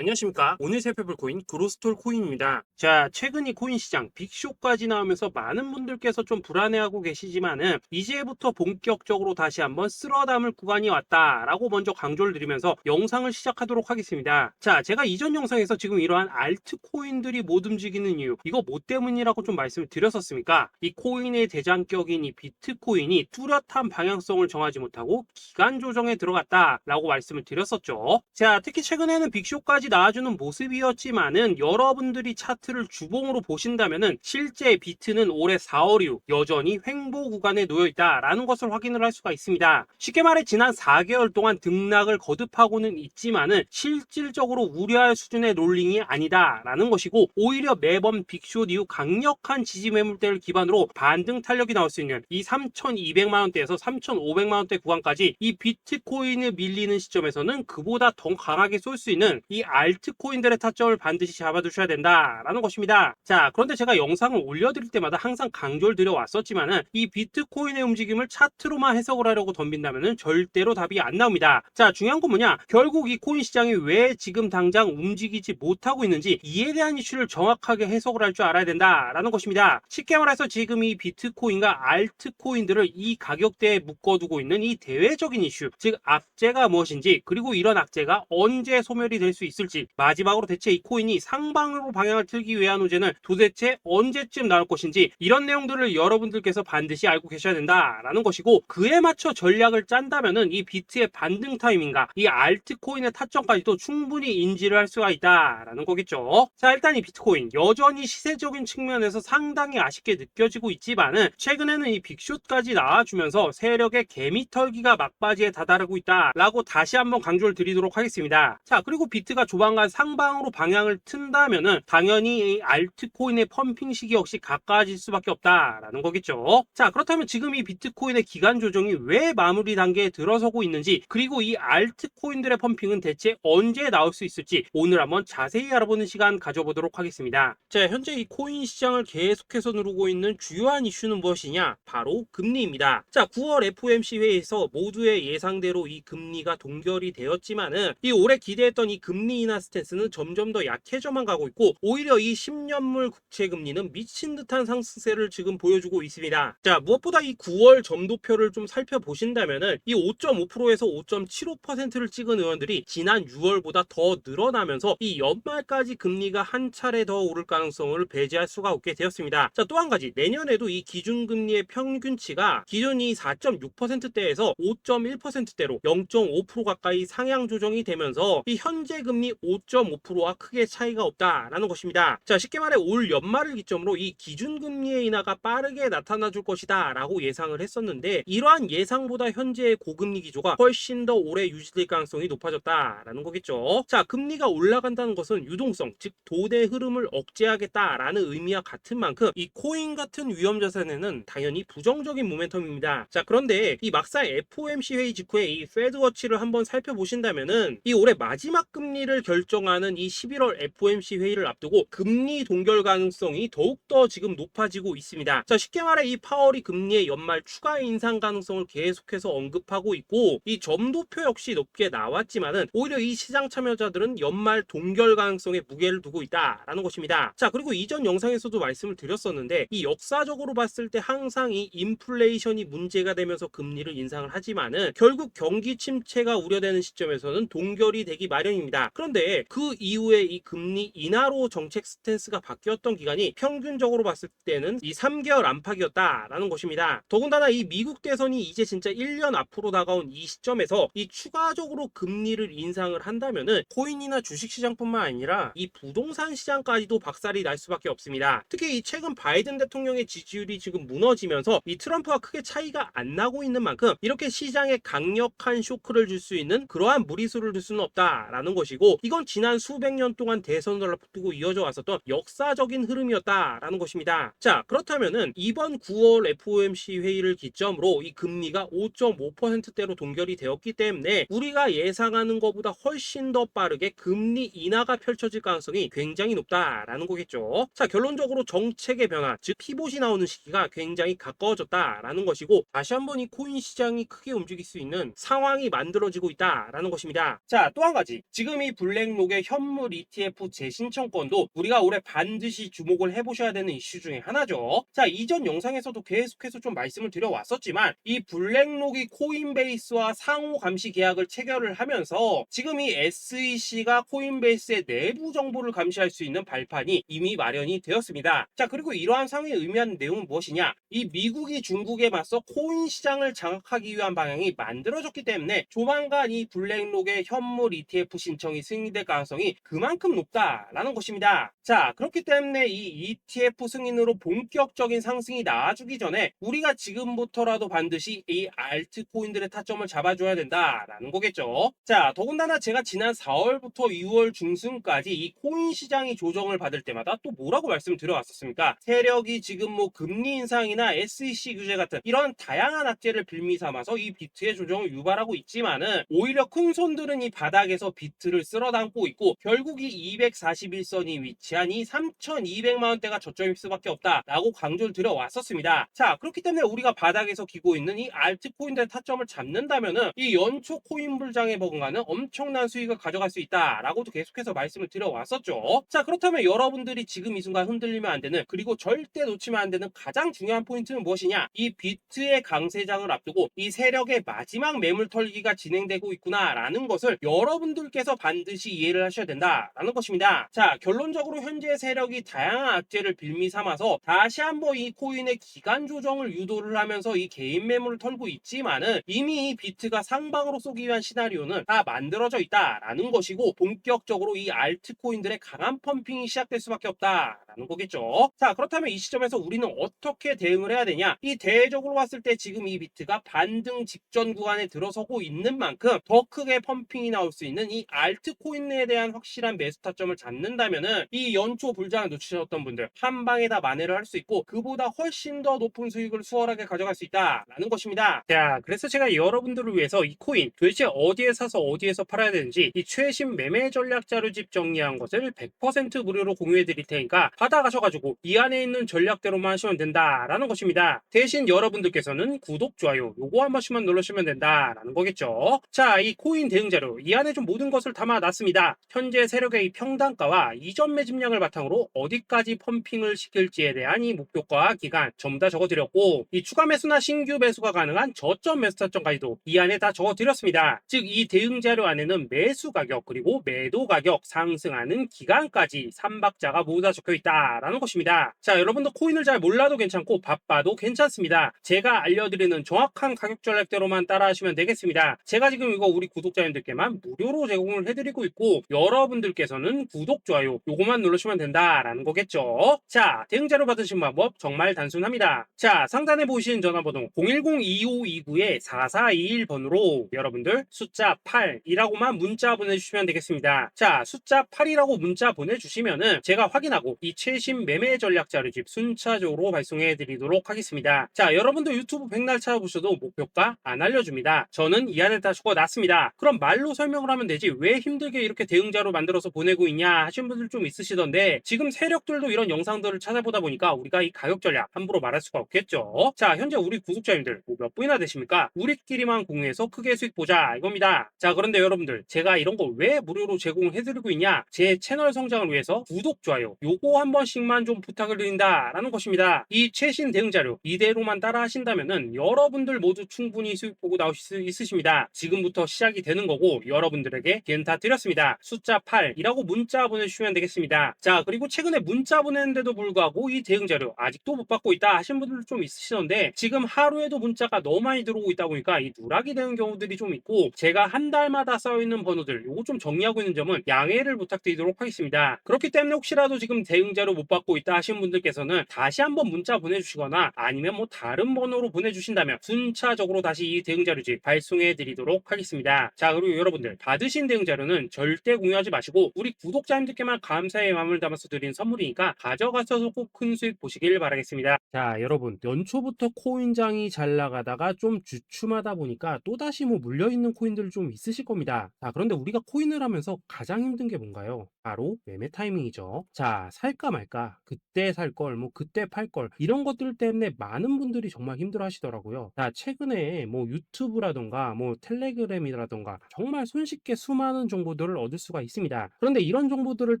안녕하십니까. 오늘 살펴볼 코인 그로스톨 코인입니다. 자, 최근 이 코인 시장 빅쇼까지 나오면서 많은 분들께서 좀 불안해하고 계시지만은 이제부터 본격적으로 다시 한번 쓸어담을 구간이 왔다라고 먼저 강조를 드리면서 영상을 시작하도록 하겠습니다. 자, 제가 이전 영상에서 지금 이러한 알트코인들이 못 움직이는 이유, 이거 뭐 때문이라고 좀 말씀을 드렸었습니까? 이 코인의 대장격인 이 비트코인이 뚜렷한 방향성을 정하지 못하고 기간 조정에 들어갔다라고 말씀을 드렸었죠. 자, 특히 최근에는 빅쇼까지 나와주는 모습이었지만은 여러분들이 차트를 주봉으로 보신다면은 실제 비트는 올해 4월 이후 여전히 횡보 구간에 놓여 있다라는 것을 확인을 할 수가 있습니다. 쉽게 말해 지난 4개월 동안 등락을 거듭하고는 있지만은 실질적으로 우려할 수준의 롤링이 아니다라는 것이고, 오히려 매번 빅쇼 이후 강력한 지지 매물대를 기반으로 반등 탄력이 나올 수 있는 이 3,200만 원대에서 3,500만 원대 구간까지 이 비트코인을 밀리는 시점에서는 그보다 더 강하게 쏠 수 있는 이 알트코인들의 타점을 반드시 잡아두셔야 된다라는 것입니다. 자, 그런데 제가 영상을 올려드릴 때마다 항상 강조를 드려왔었지만은 이 비트코인의 움직임을 차트로만 해석을 하려고 덤빈다면은 절대로 답이 안 나옵니다. 자, 중요한 건 뭐냐? 결국 이 코인 시장이 왜 지금 당장 움직이지 못하고 있는지 이에 대한 이슈를 정확하게 해석을 할 줄 알아야 된다라는 것입니다. 쉽게 말해서 지금 이 비트코인과 알트코인들을 이 가격대에 묶어두고 있는 이 대외적인 이슈, 즉 악재가 무엇인지, 그리고 이런 악재가 언제 소멸이 될 수 있을지, 마지막으로 대체 이 코인이 상방으로 방향을 틀기 위한 호재는 도대체 언제쯤 나올 것인지, 이런 내용들을 여러분들께서 반드시 알고 계셔야 된다라는 것이고, 그에 맞춰 전략을 짠다면은 이 비트의 반등 타이밍과 이 알트코인의 타점까지도 충분히 인지를 할 수가 있다라는 거겠죠. 자, 일단 이 비트코인 여전히 시세적인 측면에서 상당히 아쉽게 느껴지고 있지만은 최근에는 이 빅숏까지 나와주면서 세력의 개미털기가 막바지에 다다르고 있다라고 다시 한번 강조를 드리도록 하겠습니다. 자, 그리고 비트가 조만간 상방으로 방향을 튼다면은 당연히 이 알트코인의 펌핑 시기 역시 가까워질 수밖에 없다라는 거겠죠. 자, 그렇다면 지금 이 비트코인의 기간 조정이 왜 마무리 단계에 들어서고 있는지, 그리고 이 알트코인들의 펌핑은 대체 언제 나올 수 있을지 오늘 한번 자세히 알아보는 시간 가져보도록 하겠습니다. 자, 현재 이 코인 시장을 계속해서 누르고 있는 주요한 이슈는 무엇이냐? 바로 금리입니다. 자, 9월 FOMC 회의에서 모두의 예상대로 이 금리가 동결이 되었지만은 이 올해 기대했던 이 금리 인하 스탠스는 점점 더 약해져만 가고 있고, 오히려 이 10년물 국채 금리는 미친 듯한 상승세를 지금 보여주고 있습니다. 자, 무엇보다 이 9월 점도표를 좀 살펴보신다면은 이 5.5%에서 5.75%를 찍은 의원들이 지난 6월보다 더 늘어나면서 이 연말까지 금리가 한 차례 더 오를 가능성을 배제할 수가 없게 되었습니다. 자, 또 한 가지, 내년에도 이 기준금리의 평균치가 기존이 4.6%대에서 5.1%대로 0.5% 가까이 상향 조정이 되면서 이 현재 금리 5.5%와 크게 차이가 없다라는 것입니다. 자, 쉽게 말해 올 연말을 기점으로 이 기준금리의 인하가 빠르게 나타나 줄 것이다 라고 예상을 했었는데, 이러한 예상보다 현재의 고금리 기조가 훨씬 더 오래 유지될 가능성이 높아졌다라는 거겠죠. 자, 금리가 올라간다는 것은 유동성, 즉 돈의 흐름을 억제하겠다라는 의미와 같은 만큼 이 코인 같은 위험 자산에는 당연히 부정적인 모멘텀입니다. 자, 그런데 이 막상 FOMC 회의 직후에 이 페드워치를 한번 살펴보신다면은 이 올해 마지막 금리를 결정하는 이 11월 FOMC 회의를 앞두고 금리 동결 가능성이 더욱더 지금 높아지고 있습니다. 자, 쉽게 말해 이 파월이 금리의 연말 추가 인상 가능성을 계속해서 언급하고 있고, 이 점도표 역시 높게 나왔지만은 오히려 이 시장 참여자들은 연말 동결 가능성에 무게를 두고 있다라는 것입니다. 자, 그리고 이전 영상에서도 말씀을 드렸었는데 이 역사적으로 봤을 때 항상 이 인플레이션이 문제가 되면서 금리를 인상을 하지만은 결국 경기 침체가 우려되는 시점에서는 동결이 되기 마련입니다. 그런데 그 이후에 이 금리 인하로 정책 스탠스가 바뀌었던 기간이 평균적으로 봤을 때는 이 3개월 안팎이었다라는 것입니다. 더군다나 이 미국 대선이 이제 진짜 1년 앞으로 다가온 이 시점에서 이 추가적으로 금리를 인상을 한다면은 코인이나 주식시장뿐만 아니라 이 부동산 시장까지도 박살이 날 수밖에 없습니다. 특히 이 최근 바이든 대통령의 지지율이 지금 무너지면서 이 트럼프와 크게 차이가 안 나고 있는 만큼 이렇게 시장에 강력한 쇼크를 줄 수 있는 그러한 무리수를 둘 수는 없다라는 것이고, 이건 지난 수백 년 동안 대선을 앞두고 이어져 왔었던 역사적인 흐름이었다라는 것입니다. 자, 그렇다면은 이번 9월 FOMC 회의를 기점으로 이 금리가 5.5%대로 동결이 되었기 때문에 우리가 예상하는 것보다 훨씬 더 빠르게 금리 인하가 펼쳐질 가능성이 굉장히 높다라는 거겠죠. 자, 결론적으로 정책의 변화, 즉 피봇이 나오는 시기가 굉장히 가까워졌다라는 것이고, 다시 한번 이 코인 시장이 크게 움직일 수 있는 상황이 만들어지고 있다라는 것입니다. 자, 또 한 가지, 지금 이 블랙록의 현물 ETF 재신청권도 우리가 올해 반드시 주목을 해보셔야 되는 이슈 중에 하나죠. 자, 이전 영상에서도 계속해서 좀 말씀을 드려왔었지만 이 블랙록이 코인베이스와 상호 감시 계약을 체결을 하면서 지금 이 SEC가 코인베이스의 내부 정보를 감시할 수 있는 발판이 이미 마련이 되었습니다. 자, 그리고 이러한 상황이 의미하는 내용은 무엇이냐? 이 미국이 중국에 맞서 코인 시장을 장악하기 위한 방향이 만들어졌기 때문에 조만간 이 블랙록의 현물 ETF 신청이 승인될 가능성이 그만큼 높다라는 것입니다. 자, 그렇기 때문에 이 ETF 승인으로 본격적인 상승이 나와주기 전에 우리가 지금부터라도 반드시 이 알트코인들의 타점을 잡아줘야 된다라는 거겠죠. 자, 더군다나 제가 지난 4월부터 6월 중순까지 이 코인 시장이 조정을 받을 때마다 또 뭐라고 말씀드려왔었습니까? 세력이 지금 뭐 금리 인상이나 SEC 규제 같은 이런 다양한 악재를 빌미 삼아서 이 비트의 조정을 유발하고 있지만은 오히려 큰 손들은 이 바닥에서 비트를 쓸어 담고 있고 결국 이 241선이 위치한 이 3,200만 원대가 저점일 수밖에 없다라고 강조를 드려왔었습니다. 자, 그렇기 때문에 우리가 바닥에서 기고 있는 이 알트코인들의 타점을 잡는다면은 이 연초 코인 불장에 버금가는 엄청난 수익을 가져갈 수 있다라고도 계속해서 말씀을 드려왔었죠. 자, 그렇다면 여러분들이 지금 이 순간 흔들리면 안 되는, 그리고 절대 놓치면 안 되는 가장 중요한 포인트는 무엇이냐? 이 비트의 강세장을 앞두고 이 세력의 마지막 매물 털기가 진행되고 있구나라는 것을 여러분들께서 반드시 이해를 하셔야 된다라는 것입니다. 자, 결론적으로 현재 세력이 다양한 악재를 빌미 삼아서 다시 한번 이 코인의 기간 조정을 유도를 하면서 이 개인 매물을 털고 있지만은 이미 이 비트가 상방으로 쏘기 위한 시나리오는 다 만들어져 있다라는 것이고 본격적으로 이 알트코인들의 강한 펌핑이 시작될 수밖에 없다라는 거겠죠. 자, 그렇다면 이 시점에서 우리는 어떻게 대응을 해야 되냐? 이 대외적으로 봤을 때 지금 이 비트가 반등 직전 구간에 들어서고 있는 만큼 더 크게 펌핑이 나올 수 있는 이 알트코인에 대한 확실한 매수 타점을 잡는다면은 이 연초 불장을 놓치셨던 분들 한 방에 다 만회를 할 수 있고 그보다 훨씬 더 높은 수익을 수월하게 가져갈 수 있다라는 것입니다. 자, 그래서 제가 여러분들을 위해서 이 코인 도대체 어디에 사서 어디에서 팔아야 되는지 이 최신 매매 전략 자료집 정리한 것을 100% 무료로 공유해 드릴 테니까 받아가셔가지고 이 안에 있는 전략대로만 하시면 된다라는 것입니다. 대신 여러분들께서는 구독, 좋아요 요거 한 번씩만 눌러주시면 된다라는 거겠죠. 자, 이 코인 대응 자료 이 안에 좀 모든 것을 담아놨습니다. 현재 세력의 이 평단가와 이전 매집량을 바탕으로 어디까지 펌핑을 시킬지에 대한 이 목표가 기간 전부 다 적어드렸고 이 추가 매수나 신규 매수가 가능한 저점 매수 타점까지도 이 안에 다 적어드렸습니다. 즉 이 대응 자료 안에는 매수 가격 그리고 매도 가격 상승하는 기간까지 3박자가 모두 다 적혀 있다라는 것입니다. 자, 여러분도 코인을 잘 몰라도 괜찮고 바빠도 괜찮습니다. 제가 알려드리는 정확한 가격 전략대로만 따라하시면 되겠습니다. 제가 지금 이거 우리 구독자님들께만 무료로 제공을 해드리고 있고 여러분들께서는 구독, 좋아요 요거만 누르시면 된다라는 거겠죠. 자, 대응 자료 받으신 방법 정말 단순합니다. 자, 상단에 보이시는 전화번호 010-2529-4421번으로 여러분들 숫자 8이라고만 문자 보내주시면 되겠습니다. 자, 숫자 8이라고 문자 보내주시면은 제가 확인하고 이 최신 매매 전략 자료집 순차적으로 발송해 드리도록 하겠습니다. 자, 여러분도 유튜브 백날 찾아보셔도 목표가 안 알려줍니다. 저는 이 안에 다 적어놨습니다. 그럼 말로 설명을 하면 되지 왜 힘들게 이렇게 대응 자료 만들어서 보내고 있냐 하신 분들 좀 있으시던데 지금 세력들도 이런 영상들을 찾아보다 보니까 우리가 이 가격 전략 함부로 말할 수가 없겠죠. 자, 현재 우리 구독자님들 몇 분이나 되십니까? 우리끼리만 공유해서 크게 수익 보자 이겁니다. 자, 그런데 여러분들 제가 이런 거 왜 무료로 제공해드리고 있냐? 제 채널 성장을 위해서 구독, 좋아요 요거 한 번씩만 좀 부탁을 드린다라는 것입니다. 이 최신 대응 자료 이대로만 따라 하신다면은 여러분들 모두 충분히 수익 보고 나오실 수 있으십니다. 지금부터 시작이 되는 거고 여러분들에게 기회는 다 드렸습니다. 숫자 8이라고 문자 보내주시면 되겠습니다. 자, 그리고 최근에 문자 보냈는데도 불구하고 이 대응 자료 아직도 못 받고 있다 하신 분들 좀 있으시던데 지금 하루에도 문자가 너무 많이 들어오고 있다 보니까 이 누락이 되는 경우들이 좀 있고 제가 한 달마다 써있는 번호들 요거 좀 정리하고 있는 점은 양해를 부탁드리도록 하겠습니다. 그렇기 때문에 혹시라도 지금 대응 자료 못 받고 있다 하신 분들께서는 다시 한번 문자 보내주시거나 아니면 뭐 다른 번호로 보내주신다면 순차적으로 다시 이 대응 자료집 발송해 드리도록 하겠습니다. 자, 그리고 여러분들 받으신 대응 자료는 절대 공유하지 마시고 우리 구독자님들께만 감사의 마음을 담아서 드린 선물이니까 가져가셔서 꼭 큰 수익 보시길 바라겠습니다. 자, 여러분 연초부터 코인장이 잘 나가다가 좀 주춤하다 보니까 또다시 뭐 물려있는 코인들 좀 있으실 겁니다. 자, 그런데 우리가 코인을 하면서 가장 힘든 게 뭔가요? 바로 매매 타이밍이죠. 자, 살까 말까 그때 살 걸 뭐 그때 팔 걸 이런 것들 때문에 많은 분들이 정말 힘들어 하시더라고요. 자, 최근에 뭐 유튜브라던가 뭐 텔레그램이라던가 정말 손쉽게 수많은 정보들이 정보들을 얻을 수가 있습니다. 그런데 이런 정보들을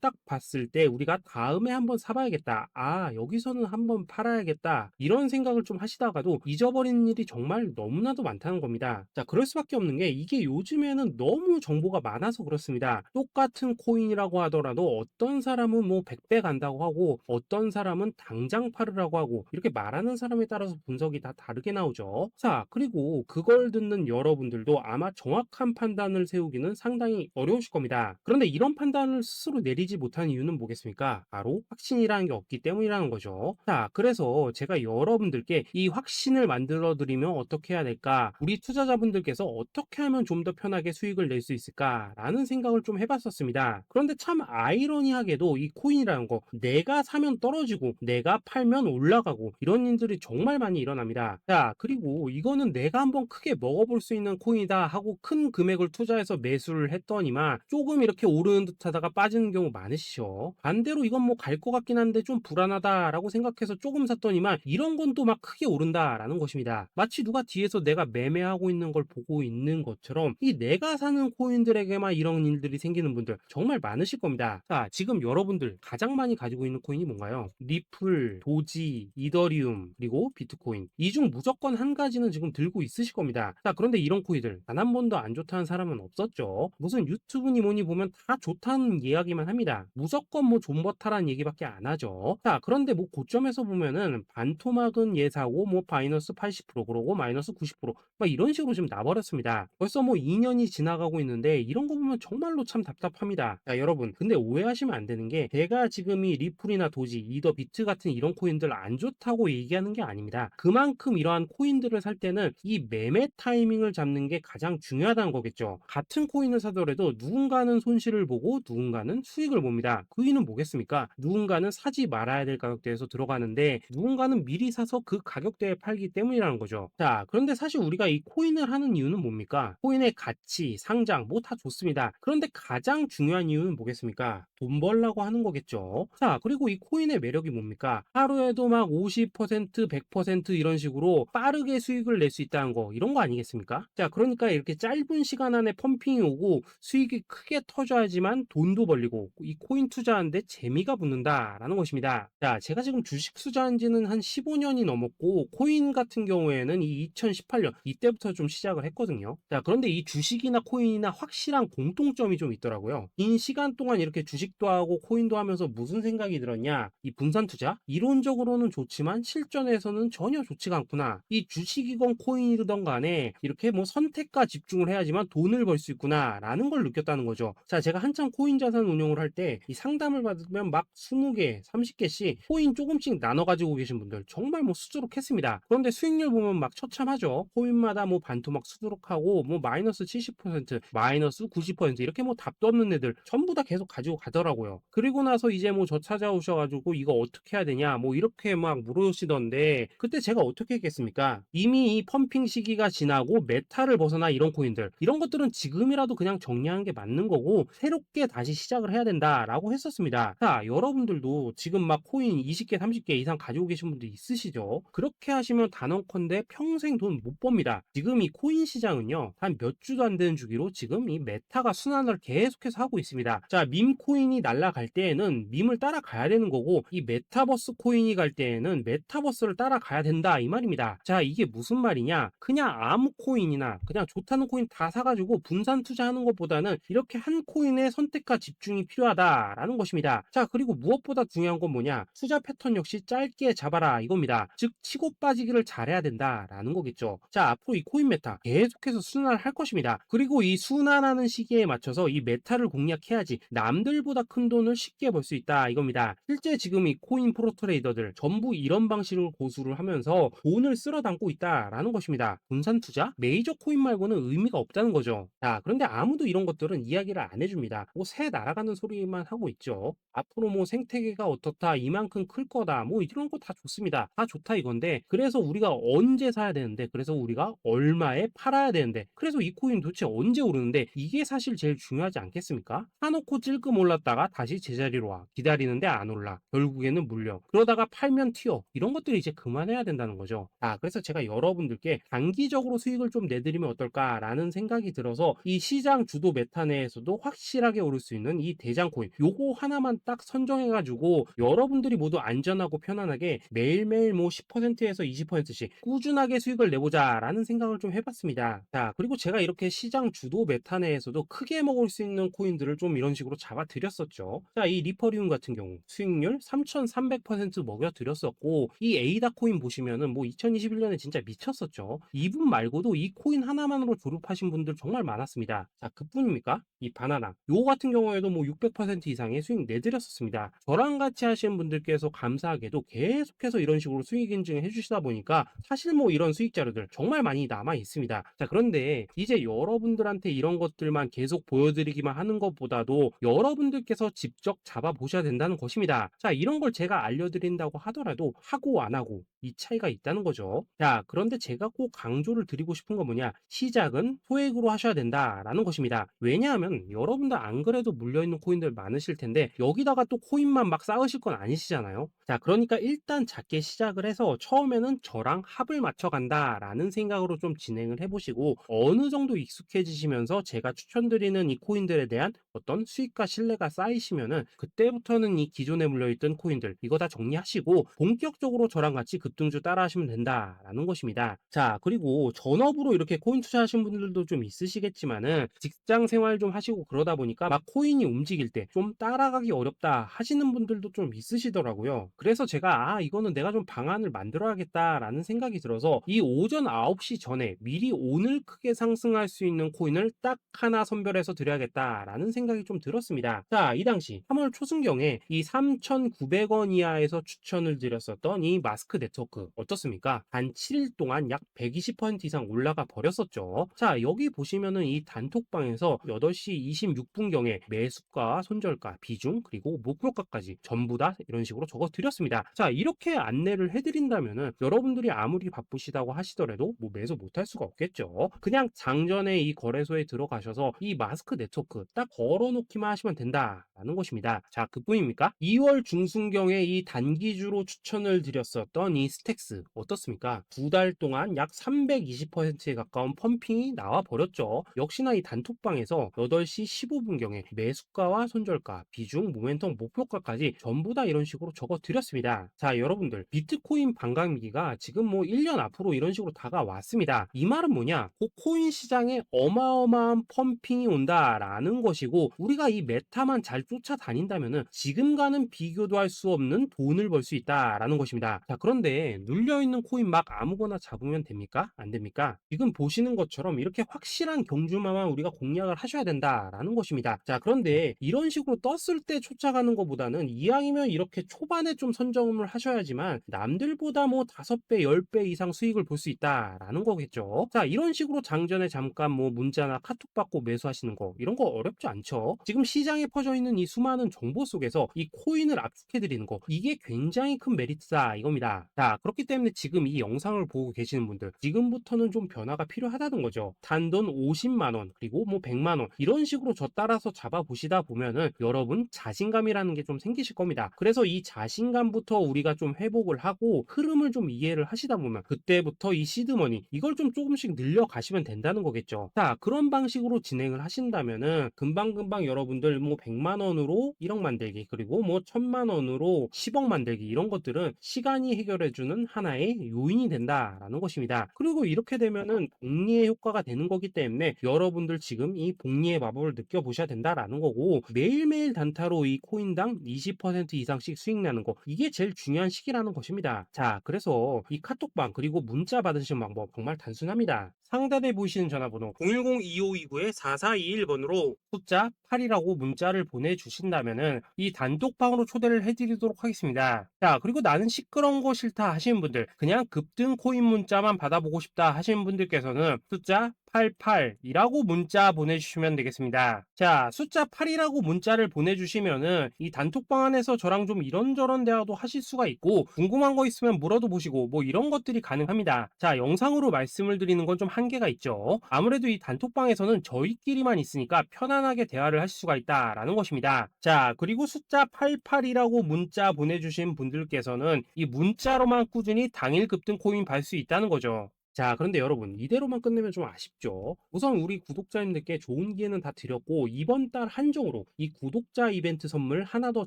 딱 봤을 때 우리가 다음에 한번 사봐야겠다. 아, 여기서는 한번 팔아야겠다. 이런 생각을 좀 하시다가도 잊어버리는 일이 정말 너무나도 많다는 겁니다. 자, 그럴 수밖에 없는 게 이게 요즘에는 너무 정보가 많아서 그렇습니다. 똑같은 코인이라고 하더라도 어떤 사람은 뭐 100배 간다고 하고 어떤 사람은 당장 팔으라고 하고 이렇게 말하는 사람에 따라서 분석이 다 다르게 나오죠. 자, 그리고 그걸 듣는 여러분들도 아마 정확한 판단을 세우기는 상당히 어려우실 겁니다. 그런데 이런 판단을 스스로 내리지 못한 이유는 뭐겠습니까? 바로 확신이라는 게 없기 때문이라는 거죠. 자, 그래서 제가 여러분들께 이 확신을 만들어 드리면 어떻게 해야 될까? 우리 투자자분들께서 어떻게 하면 좀 더 편하게 수익을 낼 수 있을까라는 생각을 좀 해봤었습니다. 그런데 참 아이러니하게도 이 코인이라는 거 내가 사면 떨어지고 내가 팔면 올라가고 이런 일들이 정말 많이 일어납니다. 자, 그리고 이거는 내가 한번 크게 먹어볼 수 있는 코인이다 하고 큰 금액을 투자해서 매수를 했더니만 조금 이렇게 오르는 듯 하다가 빠지는 경우 많으시죠. 반대로 이건 뭐 갈 것 같긴 한데 좀 불안하다라고 생각해서 조금 샀더니만 이런 건 또 막 크게 오른다라는 것입니다. 마치 누가 뒤에서 내가 매매하고 있는 걸 보고 있는 것처럼 이 내가 사는 코인들에게만 이런 일들이 생기는 분들 정말 많으실 겁니다. 자, 지금 여러분들 가장 많이 가지고 있는 코인이 뭔가요? 리플, 도지, 이더리움, 그리고 비트코인. 이 중 무조건 한 가지는 지금 들고 있으실 겁니다. 자, 그런데 이런 코인들 단 한 번도 안 좋다는 사람은 없었죠. 무슨 유튜브니 뭐니 보면 다 좋다는 이야기만 합니다. 무조건 뭐 존버타라는 얘기밖에 안 하죠. 자, 그런데 뭐 고점에서 보면은 반토막은 예사고 뭐 마이너스 80% 그러고 마이너스 90%막 이런 식으로 지금 나버렸습니다. 벌써 뭐 2년이 지나가고 있는데 이런 거 보면 정말로 참 답답합니다. 자, 여러분, 근데 오해하시면 안 되는 게 제가 지금 이 리플이나 도지, 이더, 비트 같은 이런 코인들 안 좋다고 얘기하는 게 아닙니다. 그만큼 이러한 코인들을 살 때는 이 매매 타이밍을 잡는 게 가장 중요하다는 거겠죠. 같은 코인을 사더라도 누군가는 손실을 보고 누군가는 수익을 봅니다. 그 이유는 뭐겠습니까? 누군가는 사지 말아야 될 가격대에서 들어가는데 누군가는 미리 사서 그 가격대에 팔기 때문이라는 거죠. 자, 그런데 사실 우리가 이 코인을 하는 이유는 뭡니까? 코인의 가치, 상장 뭐 다 좋습니다. 그런데 가장 중요한 이유는 뭐겠습니까? 돈 벌라고 하는 거겠죠. 자, 그리고 이 코인의 매력이 뭡니까? 하루에도 막 50%, 100% 이런 식으로 빠르게 수익을 낼 수 있다는 거, 이런 거 아니겠습니까? 자, 그러니까 이렇게 짧은 시간 안에 펌핑이 오고 수익이 크게 터져야지만 돈도 벌리고 이 코인 투자하는데 재미가 붙는다라는 것입니다. 자, 제가 지금 주식 투자한 지는 한 15년이 넘었고 코인 같은 경우에는 이 2018년 이때부터 좀 시작을 했거든요. 자, 그런데 이 주식이나 코인이나 확실한 공통점이 좀 있더라고요. 긴 시간 동안 이렇게 주식도 하고 코인도 하면서 무슨 생각이 들었냐? 이 분산 투자? 이론적으로는 좋지만 실전에서는 전혀 좋지가 않구나. 이 주식이건 코인이든 간에 이렇게 뭐 선택과 집중을 해야지만 돈을 벌 수 있구나 라는 걸 느꼈다는 거죠. 자, 제가 한참 코인 자산 운용을 할 때 이 상담을 받으면 막 20개, 30개씩 코인 조금씩 나눠 가지고 계신 분들 정말 뭐 수두룩했습니다. 그런데 수익률 보면 막 처참하죠. 코인마다 뭐 반토막 수두룩하고 뭐 마이너스 70%, 마이너스 90% 이렇게 뭐 답도 없는 애들 전부 다 계속 가지고 가더라고요. 그리고 나서 이제 뭐 저 찾아오셔가지고 이거 어떻게 해야 되냐 뭐 이렇게 막 물으시던데 그때 제가 어떻게 했겠습니까? 이미 이 펌핑 시기가 지나고 메타를 벗어나 이런 코인들 이런 것들은 지금이라도 그냥 정리하는 게 맞는 거고 새롭게 다시 시작을 해야 된다라고 했었습니다. 자, 여러분들도 지금 막 코인 20개, 30개 이상 가지고 계신 분들 있으시죠? 그렇게 하시면 단언컨대 평생 돈 못 법니다. 지금 이 코인 시장은요 한 몇 주도 안 되는 주기로 지금 이 메타가 순환을 계속해서 하고 있습니다. 자, 밈 코인이 날아갈 때에는 밈을 따라가야 되는 거고 이 메타버스 코인이 갈 때에는 메타버스를 따라가야 된다 이 말입니다. 자, 이게 무슨 말이냐? 그냥 아무 코인이나 그냥 좋다는 코인 다 사가지고 분산 투자하는 것보다는 이렇게 한 코인에 선택과 집중이 필요하다라는 것입니다. 자, 그리고 무엇보다 중요한 건 뭐냐? 투자 패턴 역시 짧게 잡아라 이겁니다. 즉 치고 빠지기를 잘해야 된다라는 거겠죠. 자, 앞으로 이 코인 메타 계속해서 순환을 할 것입니다. 그리고 이 순환하는 시기에 맞춰서 이 메타를 공략해야지 남들보다 큰 돈을 쉽게 벌 수 있다 이겁니다. 실제 지금 이 코인 프로 트레이더들 전부 이런 방식으로 고수를 하면서 돈을 쓸어 담고 있다라는 것입니다. 분산 투자? 메이저 코인 말고는 의미가 없다는 거죠. 자, 그런데 아무도 이런 것들은 이야기를 안 해줍니다. 뭐 새 날아가는 소리만 하고 있죠. 앞으로 뭐 생태계가 어떻다, 이만큼 클 거다, 뭐 이런 거 다 좋습니다. 다 좋다 이건데 그래서 우리가 언제 사야 되는데 그래서 우리가 얼마에 팔아야 되는데 그래서 이 코인 도대체 언제 오르는데 이게 사실 제일 중요하지 않겠습니까? 사놓고 찔끔 올랐다가 다시 제자리로 와 기다리는데 안 올라 결국에는 물려 그러다가 팔면 튀어 이런 것들이 이제 그만해야 된다는 거죠. 그래서 제가 여러분들께 단기적으로 수익을 좀 내드리면 어떨까라는 생각이 들어서 이 시장 주도 메타는 내에서도 확실하게 오를 수 있는 이 대장 코인 요거 하나만 딱 선정해 가지고 여러분들이 모두 안전하고 편안하게 매일매일 뭐 10%에서 20%씩 꾸준하게 수익을 내보자라는 생각을 좀 해봤습니다. 자, 그리고 제가 이렇게 시장 주도 메타 내에서도 크게 먹을 수 있는 코인들을 좀 이런 식으로 잡아드렸었죠. 자, 이 리퍼리움 같은 경우 수익률 3,300% 먹여드렸었고, 이 에이다 코인 보시면은 뭐 2021년에 진짜 미쳤었죠. 이분 말고도 이 코인 하나만으로 졸업하신 분들 정말 많았습니다. 자, 그뿐입니까? 이 바나나 요 같은 경우에도 뭐 600% 이상의 수익 내드렸었습니다. 저랑 같이 하시는 분들께서 감사하게도 계속해서 이런 식으로 수익 인증을 해주시다 보니까 사실 뭐 이런 수익 자료들 정말 많이 남아 있습니다. 자, 그런데 이제 여러분들한테 이런 것들만 계속 보여드리기만 하는 것보다도 여러분들께서 직접 잡아 보셔야 된다는 것입니다. 자, 이런 걸 제가 알려드린다고 하더라도 하고 안 하고 이 차이가 있다는 거죠. 자, 그런데 제가 꼭 강조를 드리고 싶은 건 뭐냐, 시작은 소액으로 하셔야 된다라는 것입니다. 왜냐하면 여러분들 안 그래도 물려있는 코인들 많으실 텐데 여기다가 또 코인만 막 쌓으실 건 아니시잖아요. 자, 그러니까 일단 작게 시작을 해서 처음에는 저랑 합을 맞춰 간다라는 생각으로 좀 진행을 해보시고, 어느 정도 익숙해지시면서 제가 추천드리는 이 코인들에 대한 어떤 수익과 신뢰가 쌓이시면은 그때부터는 이 기존에 물려있던 코인들 이거 다 정리하시고 본격적으로 저랑 같이 급등주 따라 하시면 된다라는 것입니다. 자, 그리고 전업으로 이렇게 코인 투자하신 분들도 좀 있으시겠지만은 직장 생활 좀 하시고 그러다 보니까 막 코인이 움직일 때 좀 따라가기 어렵다 하시는 분들도 좀 있으시더라고요. 그래서 제가 이거는 내가 좀 방안을 만들어야겠다라는 생각이 들어서 이 오전 9시 전에 미리 오늘 크게 상승할 수 있는 코인을 딱 하나 선별해서 드려야겠다라는 생각이 좀 들었습니다. 자, 이 당시 3월 초순경에 이 3,900원 이하에서 추천을 드렸었던 이 마스크 네트워크 어떻습니까? 단 7일 동안 약 120% 이상 올라가 버렸었죠. 자, 여기 보시면은 이 단톡방에서 8시 26분경에 매수가, 손절가, 비중, 그리고 목표가까지 전부 다 이런 식으로 적어 드렸습니다. 자, 이렇게 안내를 해드린다면은 여러분들이 아무리 바쁘시다고 하시더라도 뭐 매수 못할 수가 없겠죠. 그냥 장전에 이 거래소에 들어가셔서 이 마스크 네트워크 딱 걸어놓기만 하시면 된다라는 것입니다. 자, 그뿐입니까? 2월 중순경에 이 단기주로 추천을 드렸었던 이 스택스 어떻습니까? 2달 동안 약 320%에 가까운 펌핑이 나와 버렸죠. 역시나 이 단톡방에서 8시 15분경에 매수가와 손절가, 비중, 모멘텀, 목표가까지 전부 다 이런 식으로 적어 드렸습니다. 자, 여러분들 비트코인 반감기가 지금 뭐 1년 앞으로 이런 식으로 다가왔습니다. 이 말은 뭐냐? 그 코인 시장에 어마어마한 펌핑이 온다라는 것이고, 우리가 이 메타만 잘 쫓아다닌다면은 지금과는 비교도 할 수 없는 돈을 벌 수 있다라는 것입니다. 자, 그런데 눌려있는 코인 막 아무거나 잡으면 됩니까? 안 됩니까? 지금 보시는 것처럼 이렇게 확실한 경주마만 우리가 공략을 하셔야 된다라는 것입니다. 자, 그런데 이런 식으로 떴을 때 쫓아가는 것보다는 이왕이면 이렇게 초반에 좀 선점을 하셔야지만 남들보다 뭐 5배, 10배 이상 수익을 볼 수 있다라는 거겠죠. 자, 이런 식으로 장전에 잠깐 뭐 문자나 카톡 받고 매수하시는 거 이런 거 어렵지 않죠. 지금 시장에 퍼져 있는 이 수많은 정보 속에서 이 코인을 압축해 드리는 거 이게 굉장히 큰 메리트다 이겁니다. 자, 그렇기 때문에 지금 이 영상을 보고 계시는 분들 지금부터는 좀 변화가 필요하다는 거죠. 단돈 50만 원 그리고 뭐 100만 원 이런 식으로 저 따라서 잡아 보시다 보면은 여러분 자신감이라는 게 좀 생기실 겁니다. 그래서 이 자신감부터 우리가 좀 회복을 하고 흐름을 좀 이해를 하시다 보면 그때부터 이 시드머니 이걸 좀 조금씩 늘려 가시면 된다는 거겠죠. 자, 그런 방식으로 진행을 하신다면은 금방금방 여러분들 뭐 100만 원으로 1억 만들기 그리고 뭐 1000만 원으로 10억 만들기 이런 것들은 시간이 해결해주는 하나의 요인이 된다라는 것입니다. 그리고 이렇게 되면은 복리의 효과가 되는 거기 때문에 여러분들 지금 이 복리의 마법을 느껴보셔야 된다라는 거고, 매일매일 단타로 이 코인당 20% 이상씩 수익 나는 거 이게 제일 중요한 시기라는 것입니다. 자, 그래서 이 카톡방 그리고 문자 받으시는 방법 정말 단순합니다. 상단에 보이시는 전화번호 010-2529-4421번으로 숫자 8이라고 문자를 보내주신다면은 이 단톡방으로 초대를 해드리도록 하겠습니다. 자, 그리고 나는 시끄러운 거 싫다 하시는 분들, 그냥 급등 코인 문자만 받아보고 싶다 하시는 분들께서는 숫자 88이라고 문자 보내주시면 되겠습니다. 자, 숫자 8이라고 문자를 보내주시면은 이 단톡방 안에서 저랑 좀 이런저런 대화도 하실 수가 있고, 궁금한 거 있으면 물어도 보시고 뭐 이런 것들이 가능합니다. 자, 영상으로 말씀을 드리는 건 좀 한계가 있죠. 아무래도 이 단톡방에서는 저희끼리만 있으니까 편안하게 대화를 하실 수가 있다라는 것입니다. 자, 그리고 숫자 88이라고 문자 보내주신 분들께서는 이 문자로만 꾸준히 당일 급등 코인 받을 수 있다는 거죠. 자, 그런데 여러분, 이대로만 끝내면 좀 아쉽죠? 우선 우리 구독자님들께 좋은 기회는 다 드렸고, 이번 달 한정으로 이 구독자 이벤트 선물 하나 더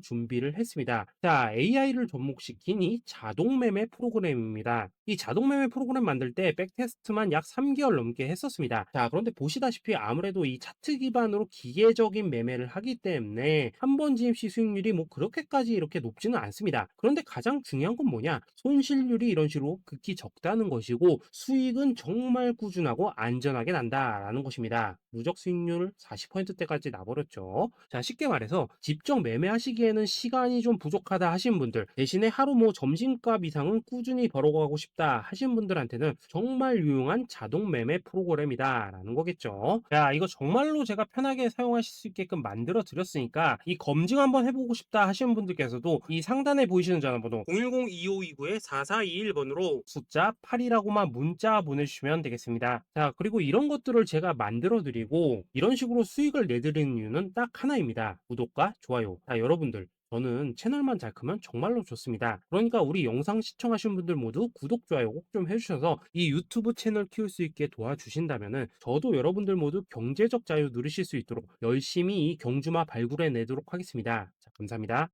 준비를 했습니다. 자, AI를 접목시킨 이 자동 매매 프로그램입니다. 이 자동 매매 프로그램 만들 때 백테스트만 약 3개월 넘게 했었습니다. 자, 그런데 보시다시피 아무래도 이 차트 기반으로 기계적인 매매를 하기 때문에 한 번 진입 시 수익률이 뭐 그렇게까지 이렇게 높지는 않습니다. 그런데 가장 중요한 건 뭐냐? 손실률이 이런 식으로 극히 적다는 것이고 수익은 정말 꾸준하고 안전하게 난다라는 것입니다. 누적 수익률 40%대까지 나버렸죠. 자, 쉽게 말해서 직접 매매하시기에는 시간이 좀 부족하다 하신 분들, 대신에 하루 뭐 점심값 이상은 꾸준히 벌어가고 싶다 하신 분들한테는 정말 유용한 자동 매매 프로그램이다라는 거겠죠. 자, 이거 정말로 제가 편하게 사용하실 수 있게끔 만들어 드렸으니까 이 검증 한번 해보고 싶다 하시는 분들께서도 이 상단에 보이시는 전화번호 010-2529-4421번으로 숫자 8이라고만 문자 보내주시면 되겠습니다. 자, 그리고 이런 것들을 제가 만들어 드리고 이런 식으로 수익을 내드리는 이유는 딱 하나입니다. 구독과 좋아요. 자, 여러분들, 저는 채널만 잘 크면 정말로 좋습니다. 그러니까 우리 영상 시청하신 분들 모두 구독, 좋아요 꼭 좀 해주셔서 이 유튜브 채널 키울 수 있게 도와주신다면은 저도 여러분들 모두 경제적 자유 누리실 수 있도록 열심히 이 경주마 발굴해 내도록 하겠습니다. 자, 감사합니다.